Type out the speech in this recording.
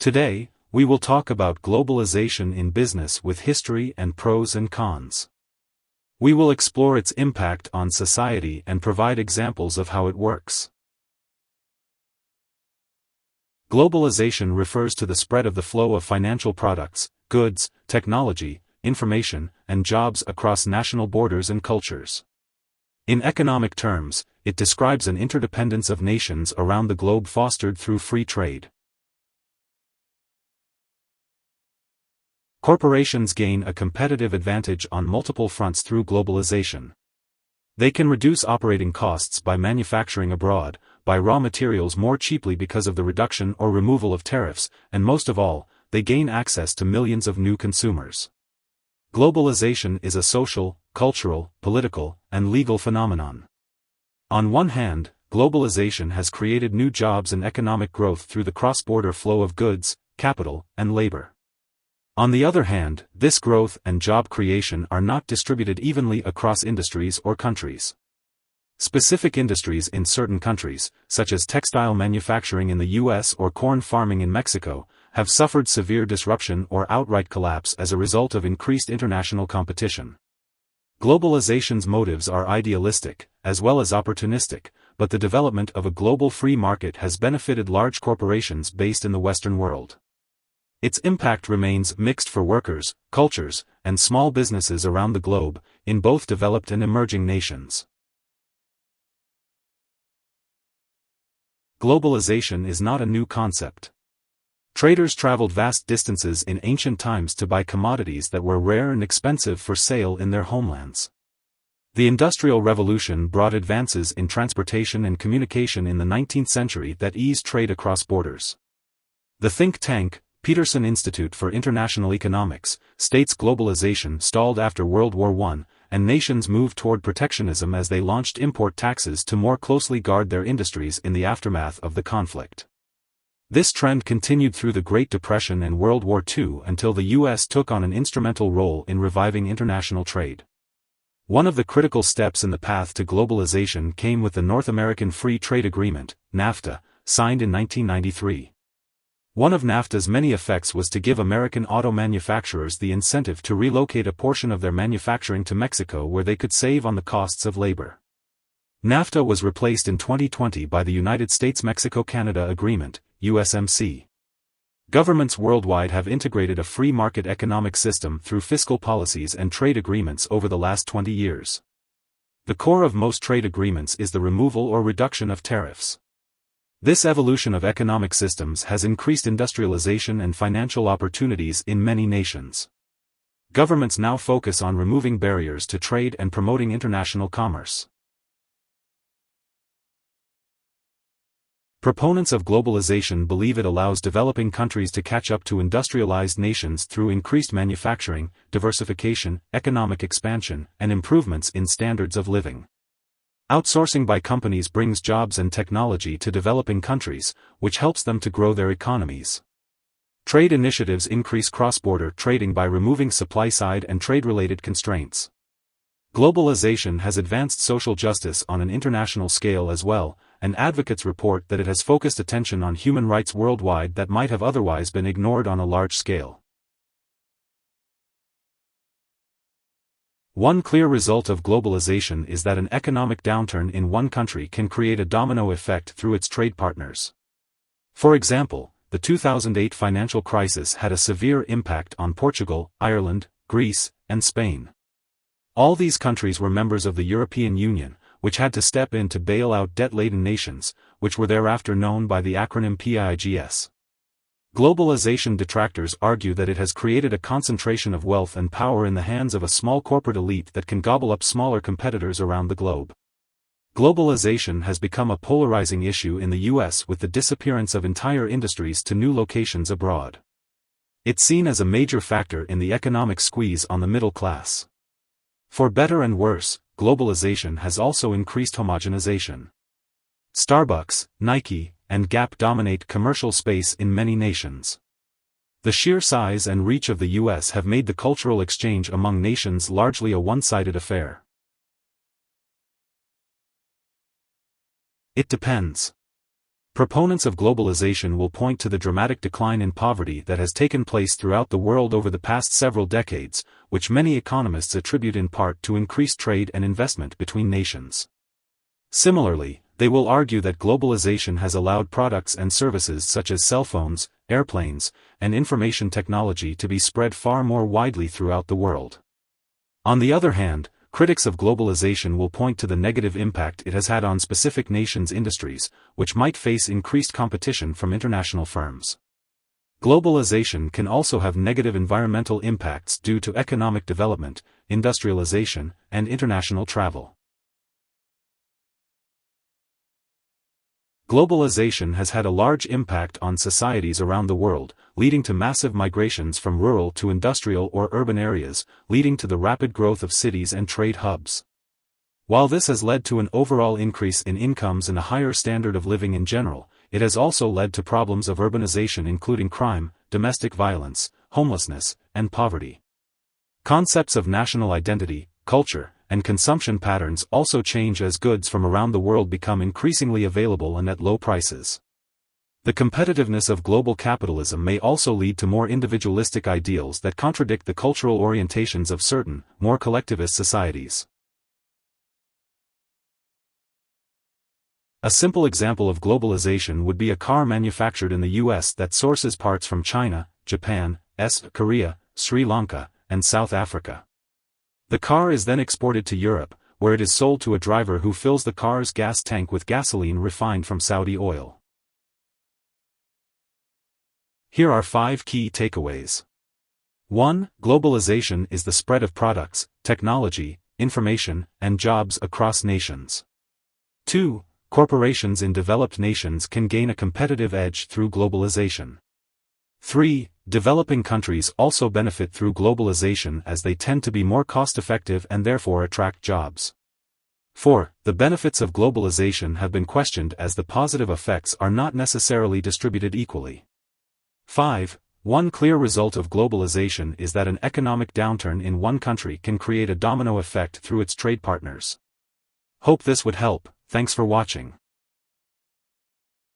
Today, we will talk about globalization in business with history and pros and cons. We will explore its impact on society and provide examples of how it works. Globalization refers to the spread of the flow of financial products, goods, technology, information, and jobs across national borders and cultures. In economic terms, it describes an interdependence of nations around the globe fostered through free trade. Corporations gain a competitive advantage on multiple fronts through globalization. They can reduce operating costs by manufacturing abroad, buy raw materials more cheaply because of the reduction or removal of tariffs, and most of all, they gain access to millions of new consumers. Globalization is a social, cultural, political, and legal phenomenon. On one hand, globalization has created new jobs and economic growth through the cross-border flow of goods, capital, and labor. On the other hand, this growth and job creation are not distributed evenly across industries or countries. Specific industries in certain countries, such as textile manufacturing in the US or corn farming in Mexico, have suffered severe disruption or outright collapse as a result of increased international competition. Globalization's motives are idealistic, as well as opportunistic, but the development of a global free market has benefited large corporations based in the Western world. Its impact remains mixed for workers, cultures, and small businesses around the globe, in both developed and emerging nations. Globalization is not a new concept. Traders traveled vast distances in ancient times to buy commodities that were rare and expensive for sale in their homelands. The Industrial Revolution brought advances in transportation and communication in the 19th century that eased trade across borders. The think tank, Peterson Institute for International Economics, states globalization stalled after World War I, and nations moved toward protectionism as they launched import taxes to more closely guard their industries in the aftermath of the conflict. This trend continued through the Great Depression and World War II until the U.S. took on an instrumental role in reviving international trade. One of the critical steps in the path to globalization came with the North American Free Trade Agreement, NAFTA, signed in 1993. One of NAFTA's many effects was to give American auto manufacturers the incentive to relocate a portion of their manufacturing to Mexico where they could save on the costs of labor. NAFTA was replaced in 2020 by the United States-Mexico-Canada Agreement, USMC. Governments worldwide have integrated a free market economic system through fiscal policies and trade agreements over the last 20 years. The core of most trade agreements is the removal or reduction of tariffs. This evolution of economic systems has increased industrialization and financial opportunities in many nations. Governments now focus on removing barriers to trade and promoting international commerce. Proponents of globalization believe it allows developing countries to catch up to industrialized nations through increased manufacturing, diversification, economic expansion, and improvements in standards of living. Outsourcing by companies brings jobs and technology to developing countries, which helps them to grow their economies. Trade initiatives increase cross-border trading by removing supply-side and trade-related constraints. Globalization has advanced social justice on an international scale as well, and advocates report that it has focused attention on human rights worldwide that might have otherwise been ignored on a large scale. One clear result of globalization is that an economic downturn in one country can create a domino effect through its trade partners. For example, the 2008 financial crisis had a severe impact on Portugal, Ireland, Greece, and Spain. All these countries were members of the European Union, which had to step in to bail out debt-laden nations, which were thereafter known by the acronym PIGS. Globalization detractors argue that it has created a concentration of wealth and power in the hands of a small corporate elite that can gobble up smaller competitors around the globe. Globalization has become a polarizing issue in the US with the disappearance of entire industries to new locations abroad. It's seen as a major factor in the economic squeeze on the middle class. For better and worse, globalization has also increased homogenization. Starbucks, Nike, and Gap dominate commercial space in many nations. The sheer size and reach of the US have made the cultural exchange among nations largely a one-sided affair. It depends. Proponents of globalization will point to the dramatic decline in poverty that has taken place throughout the world over the past several decades, which many economists attribute in part to increased trade and investment between nations. Similarly, they will argue that globalization has allowed products and services such as cell phones, airplanes, and information technology to be spread far more widely throughout the world. On the other hand, critics of globalization will point to the negative impact it has had on specific nations' industries, which might face increased competition from international firms. Globalization can also have negative environmental impacts due to economic development, industrialization, and international travel. Globalization has had a large impact on societies around the world, leading to massive migrations from rural to industrial or urban areas, leading to the rapid growth of cities and trade hubs. While this has led to an overall increase in incomes and a higher standard of living in general, it has also led to problems of urbanization including crime, domestic violence, homelessness, and poverty. Concepts of national identity, culture, and consumption patterns also change as goods from around the world become increasingly available and at low prices. The competitiveness of global capitalism may also lead to more individualistic ideals that contradict the cultural orientations of certain, more collectivist societies. A simple example of globalization would be a car manufactured in the US that sources parts from China, Japan, Korea, Sri Lanka, and South Africa. The car is then exported to Europe, where it is sold to a driver who fills the car's gas tank with gasoline refined from Saudi oil. Here are 5 key takeaways. 1. Globalization is the spread of products, technology, information, and jobs across nations. 2. Corporations in developed nations can gain a competitive edge through globalization. 3. Developing countries also benefit through globalization as they tend to be more cost-effective and therefore attract jobs. 4. The benefits of globalization have been questioned as the positive effects are not necessarily distributed equally. 5. One clear result of globalization is that an economic downturn in one country can create a domino effect through its trade partners. Hope this would help. Thanks for watching.